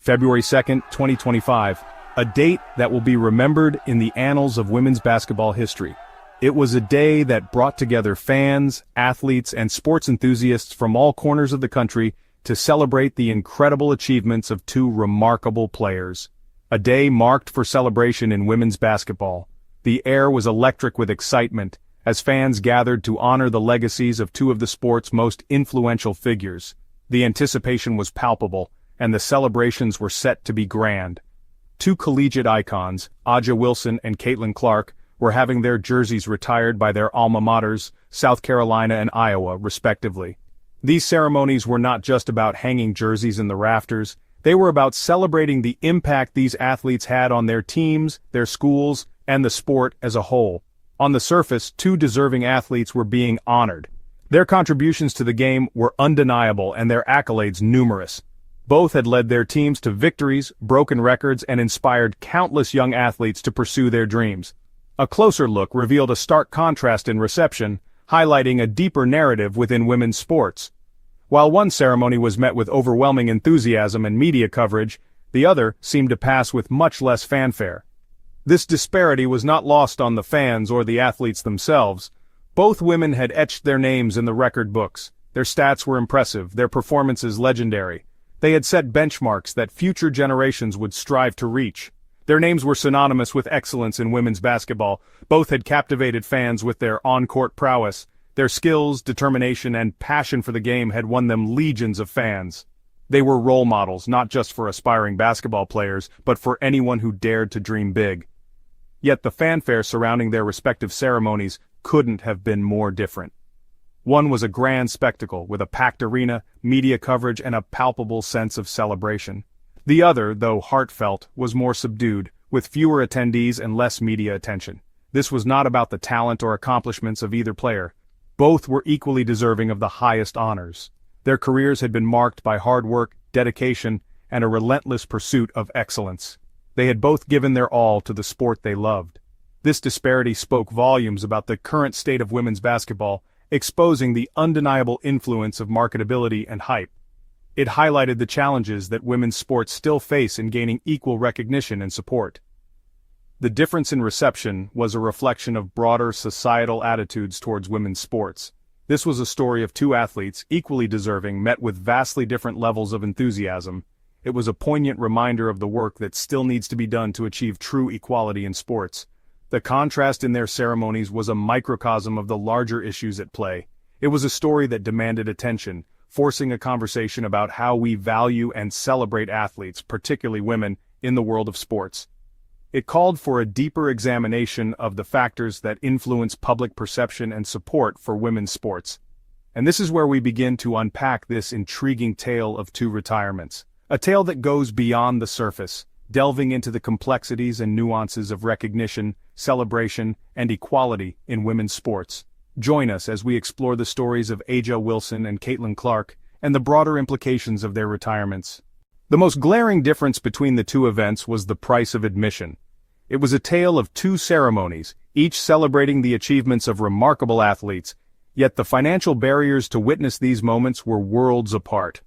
February 2nd, 2025, a date that will be remembered in the annals of women's basketball history. It was a day that brought together fans, athletes, and sports enthusiasts from all corners of the country to celebrate the incredible achievements of two remarkable players. A day marked for celebration in women's basketball. The air was electric with excitement, as fans gathered to honor the legacies of two of the sport's most influential figures. The anticipation was palpable, and the celebrations were set to be grand. Two collegiate icons, A'ja Wilson and Caitlyn Clark, were having their jerseys retired by their alma maters, South Carolina and Iowa, respectively. These ceremonies were not just about hanging jerseys in the rafters, they were about celebrating the impact these athletes had on their teams, their schools, and the sport as a whole. On the surface, two deserving athletes were being honored. Their contributions to the game were undeniable and their accolades numerous. Both had led their teams to victories, broken records, and inspired countless young athletes to pursue their dreams. A closer look revealed a stark contrast in reception, highlighting a deeper narrative within women's sports. While one ceremony was met with overwhelming enthusiasm and media coverage, the other seemed to pass with much less fanfare. This disparity was not lost on the fans or the athletes themselves. Both women had etched their names in the record books. Their stats were impressive, their performances legendary. They had set benchmarks that future generations would strive to reach. Their names were synonymous with excellence in women's basketball. Both had captivated fans with their on-court prowess. Their skills, determination, and passion for the game had won them legions of fans. They were role models not just for aspiring basketball players, but for anyone who dared to dream big. Yet the fanfare surrounding their respective ceremonies couldn't have been more different. One was a grand spectacle, with a packed arena, media coverage, and a palpable sense of celebration. The other, though heartfelt, was more subdued, with fewer attendees and less media attention. This was not about the talent or accomplishments of either player. Both were equally deserving of the highest honors. Their careers had been marked by hard work, dedication, and a relentless pursuit of excellence. They had both given their all to the sport they loved. This disparity spoke volumes about the current state of women's basketball, exposing the undeniable influence of marketability and hype. It highlighted the challenges that women's sports still face in gaining equal recognition and support. The difference in reception was a reflection of broader societal attitudes towards women's sports. This was a story of two athletes, equally deserving, met with vastly different levels of enthusiasm. It was a poignant reminder of the work that still needs to be done to achieve true equality in sports. The contrast in their ceremonies was a microcosm of the larger issues at play. It was a story that demanded attention, forcing a conversation about how we value and celebrate athletes, particularly women, in the world of sports. It called for a deeper examination of the factors that influence public perception and support for women's sports. And this is where we begin to unpack this intriguing tale of two retirements. A tale that goes beyond the surface, delving into the complexities and nuances of recognition, celebration, and equality in women's sports. Join us as we explore the stories of A'ja Wilson and Caitlyn Clark, and the broader implications of their retirements. The most glaring difference between the two events was the price of admission. It was a tale of two ceremonies, each celebrating the achievements of remarkable athletes, yet the financial barriers to witness these moments were worlds apart.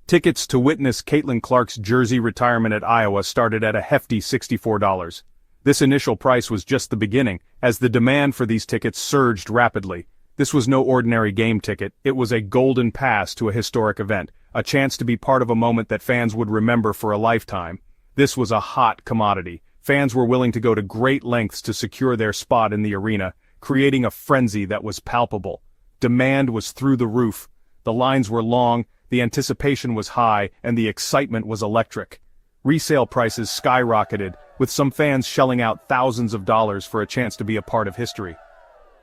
Tickets to witness Caitlyn Clark's jersey retirement at Iowa started at a hefty $64. This initial price was just the beginning, as the demand for these tickets surged rapidly. This was no ordinary game ticket, it was a golden pass to a historic event, a chance to be part of a moment that fans would remember for a lifetime. This was a hot commodity. Fans were willing to go to great lengths to secure their spot in the arena, creating a frenzy that was palpable. Demand was through the roof. The lines were long, the anticipation was high, and the excitement was electric. Resale prices skyrocketed, with some fans shelling out thousands of dollars for a chance to be a part of history.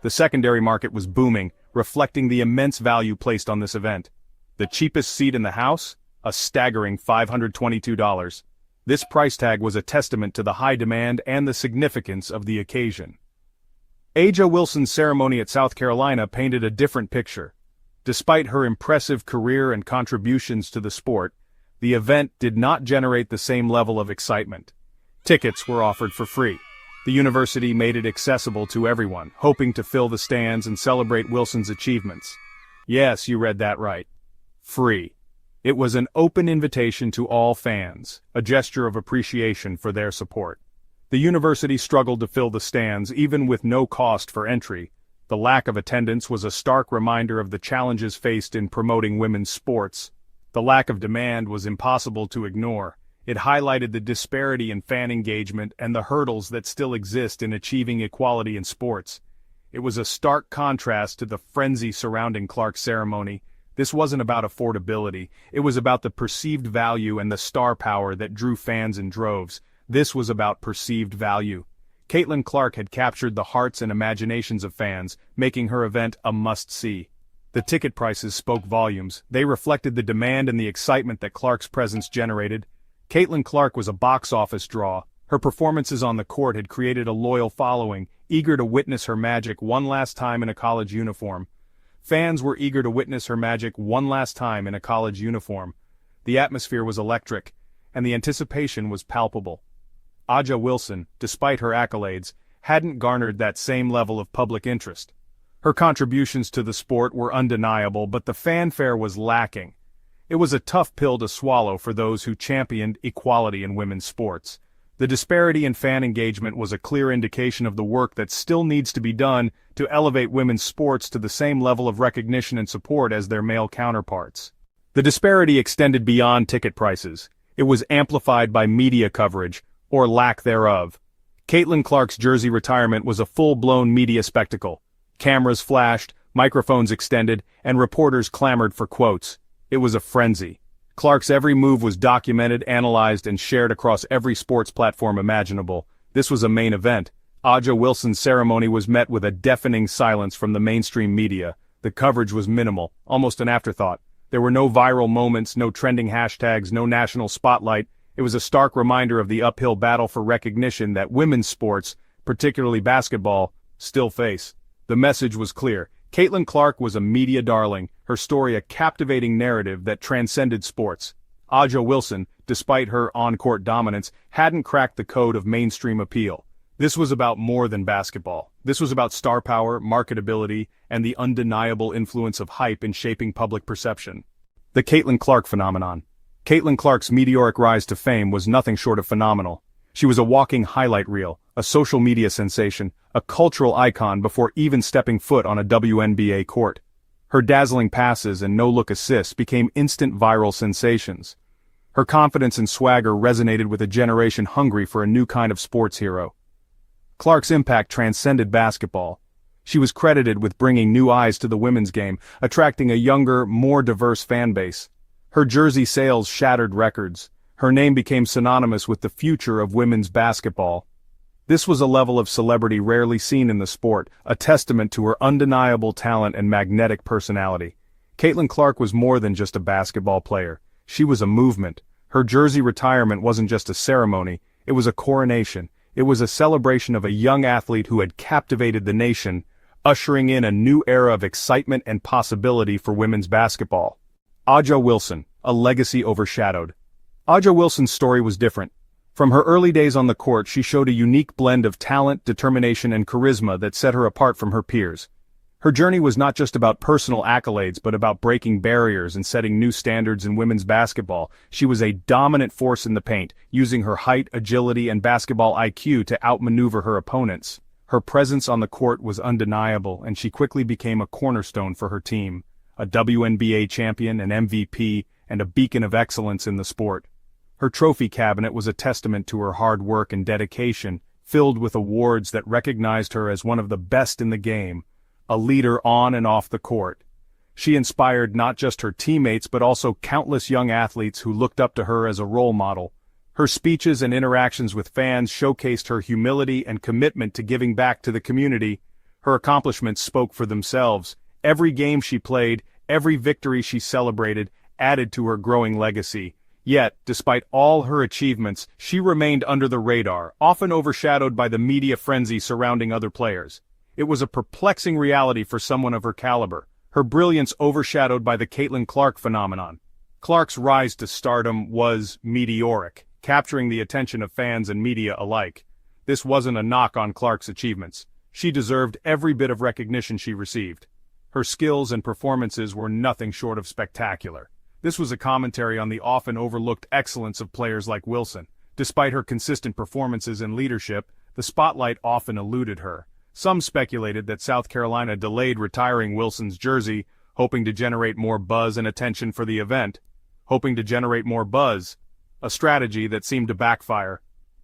The secondary market was booming, reflecting the immense value placed on this event. The cheapest seat in the house? A staggering $522. This price tag was a testament to the high demand and the significance of the occasion. A'ja Wilson's ceremony at South Carolina painted a different picture. Despite her impressive career and contributions to the sport, the event did not generate the same level of excitement. Tickets were offered for free. The university made it accessible to everyone, hoping to fill the stands and celebrate Wilson's achievements. Yes, you read that right. Free. It was an open invitation to all fans, a gesture of appreciation for their support. The university struggled to fill the stands even with no cost for entry. The lack of attendance was a stark reminder of the challenges faced in promoting women's sports. The lack of demand was impossible to ignore. It highlighted the disparity in fan engagement and the hurdles that still exist in achieving equality in sports. It was a stark contrast to the frenzy surrounding Clark's ceremony. This wasn't about affordability, it was about the perceived value and the star power that drew fans in droves. This was about perceived value. Caitlyn Clark had captured the hearts and imaginations of fans, making her event a must-see. The ticket prices spoke volumes. They reflected the demand and the excitement that Clark's presence generated. Caitlyn Clark was a box office draw. Her performances on the court had created a loyal following, eager to witness her magic one last time in a college uniform. Fans were eager to witness her magic one last time in a college uniform. The atmosphere was electric, and the anticipation was palpable. A'ja Wilson, despite her accolades, hadn't garnered that same level of public interest. Her contributions to the sport were undeniable, but the fanfare was lacking. It was a tough pill to swallow for those who championed equality in women's sports. The disparity in fan engagement was a clear indication of the work that still needs to be done to elevate women's sports to the same level of recognition and support as their male counterparts. The disparity extended beyond ticket prices. It was amplified by media coverage, or lack thereof. Caitlyn Clark's jersey retirement was a full-blown media spectacle. Cameras flashed, microphones extended, and reporters clamored for quotes. It was a frenzy. Clark's every move was documented, analyzed, and shared across every sports platform imaginable. This was a main event. A'ja Wilson's ceremony was met with a deafening silence from the mainstream media. The coverage was minimal, almost an afterthought. There were no viral moments, no trending hashtags, no national spotlight. It was a stark reminder of the uphill battle for recognition that women's sports, particularly basketball, still face. The message was clear. Caitlyn Clark was a media darling, her story a captivating narrative that transcended sports. A'ja Wilson, despite her on-court dominance, hadn't cracked the code of mainstream appeal. This was about more than basketball. This was about star power, marketability, and the undeniable influence of hype in shaping public perception. The Caitlyn Clark phenomenon. Caitlyn Clark's meteoric rise to fame was nothing short of phenomenal. She was a walking highlight reel, a social media sensation, a cultural icon before even stepping foot on a WNBA court. Her dazzling passes and no-look assists became instant viral sensations. Her confidence and swagger resonated with a generation hungry for a new kind of sports hero. Clark's impact transcended basketball. She was credited with bringing new eyes to the women's game, attracting a younger, more diverse fan base. Her jersey sales shattered records. Her name became synonymous with the future of women's basketball. This was a level of celebrity rarely seen in the sport, a testament to her undeniable talent and magnetic personality. Caitlyn Clark was more than just a basketball player. She was a movement. Her jersey retirement wasn't just a ceremony, it was a coronation. It was a celebration of a young athlete who had captivated the nation, ushering in a new era of excitement and possibility for women's basketball. A'ja Wilson, a legacy overshadowed. A'ja Wilson's story was different. From her early days on the court, she showed a unique blend of talent, determination, and charisma that set her apart from her peers. Her journey was not just about personal accolades but about breaking barriers and setting new standards in women's basketball. She was a dominant force in the paint, using her height, agility, and basketball IQ to outmaneuver her opponents. Her presence on the court was undeniable, and she quickly became a cornerstone for her team. A WNBA champion, an MVP, and a beacon of excellence in the sport. Her trophy cabinet was a testament to her hard work and dedication, filled with awards that recognized her as one of the best in the game, a leader on and off the court. She inspired not just her teammates but also countless young athletes who looked up to her as a role model. Her speeches and interactions with fans showcased her humility and commitment to giving back to the community. Her accomplishments spoke for themselves. Every game she played, every victory she celebrated, added to her growing legacy. Yet, despite all her achievements, she remained under the radar, often overshadowed by the media frenzy surrounding other players. It was a perplexing reality for someone of her caliber, her brilliance overshadowed by the Caitlyn Clark phenomenon. Clark's rise to stardom was meteoric, capturing the attention of fans and media alike. This wasn't a knock on Clark's achievements. She deserved every bit of recognition she received. Her skills and performances were nothing short of spectacular. This was a commentary on the often overlooked excellence of players like Wilson. Despite her consistent performances and leadership, the spotlight often eluded her. Some speculated that South Carolina delayed retiring Wilson's jersey, hoping to generate more buzz and attention for the event. A strategy that seemed to backfire.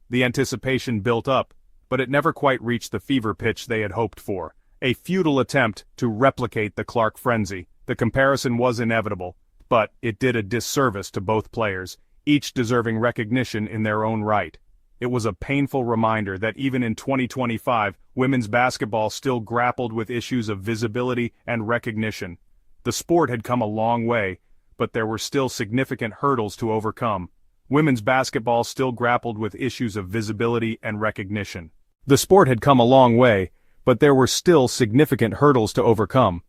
The anticipation built up, but it never quite reached the fever pitch they had hoped for. A futile attempt to replicate the Clark frenzy. The comparison was inevitable, but it did a disservice to both players, each deserving recognition in their own right. It was a painful reminder that even in 2025, women's basketball still grappled with issues of visibility and recognition. The sport had come a long way, but there were still significant hurdles to overcome. Women's basketball still grappled with issues of visibility and recognition. The sport had come a long way, but there were still significant hurdles to overcome.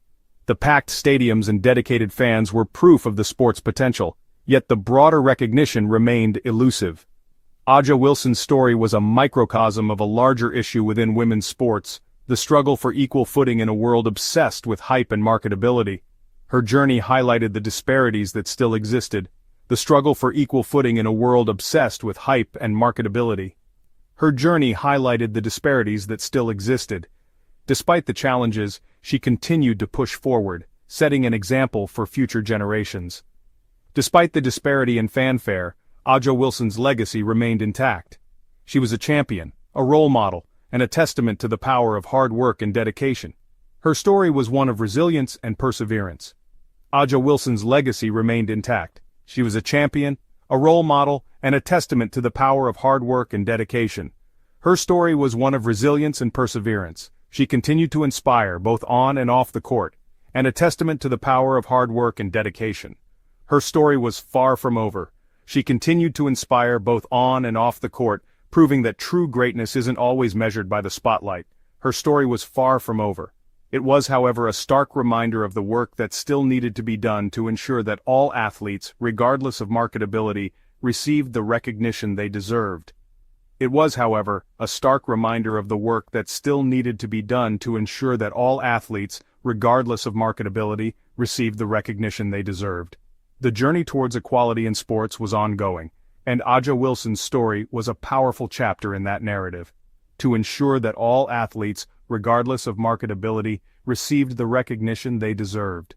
The packed stadiums and dedicated fans were proof of the sport's potential, yet the broader recognition remained elusive. A'ja Wilson's story was a microcosm of a larger issue within women's sports, the struggle for equal footing in a world obsessed with hype and marketability. Her journey highlighted the disparities that still existed. The struggle for equal footing in a world obsessed with hype and marketability. Her journey highlighted the disparities that still existed. Despite the challenges, she continued to push forward, setting an example for future generations. Despite the disparity in fanfare, A'ja Wilson's legacy remained intact. She was a champion, a role model, and a testament to the power of hard work and dedication. Her story was one of resilience and perseverance. A'ja Wilson's legacy remained intact. She was a champion, a role model, and a testament to the power of hard work and dedication. Her story was one of resilience and perseverance. She continued to inspire both on and off the court, and a testament to the power of hard work and dedication. Her story was far from over. She continued to inspire both on and off the court, proving that true greatness isn't always measured by the spotlight. Her story was far from over. It was, however, a stark reminder of the work that still needed to be done to ensure that all athletes, regardless of marketability, received the recognition they deserved. It was, however, a stark reminder of the work that still needed to be done to ensure that all athletes, regardless of marketability, received the recognition they deserved. The journey towards equality in sports was ongoing, and A'ja Wilson's story was a powerful chapter in that narrative. To ensure that all athletes, regardless of marketability, received the recognition they deserved.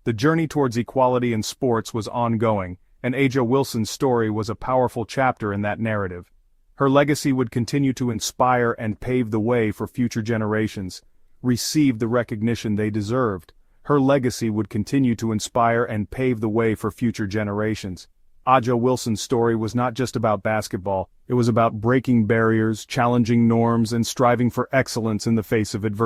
The journey towards equality in sports was ongoing, and A'ja Wilson's story was a powerful chapter in that narrative. Her legacy would continue to inspire and pave the way for future generations, receive the recognition they deserved. Her legacy would continue to inspire and pave the way for future generations. A'ja Wilson's story was not just about basketball, it was about breaking barriers, challenging norms, and striving for excellence in the face of adversity.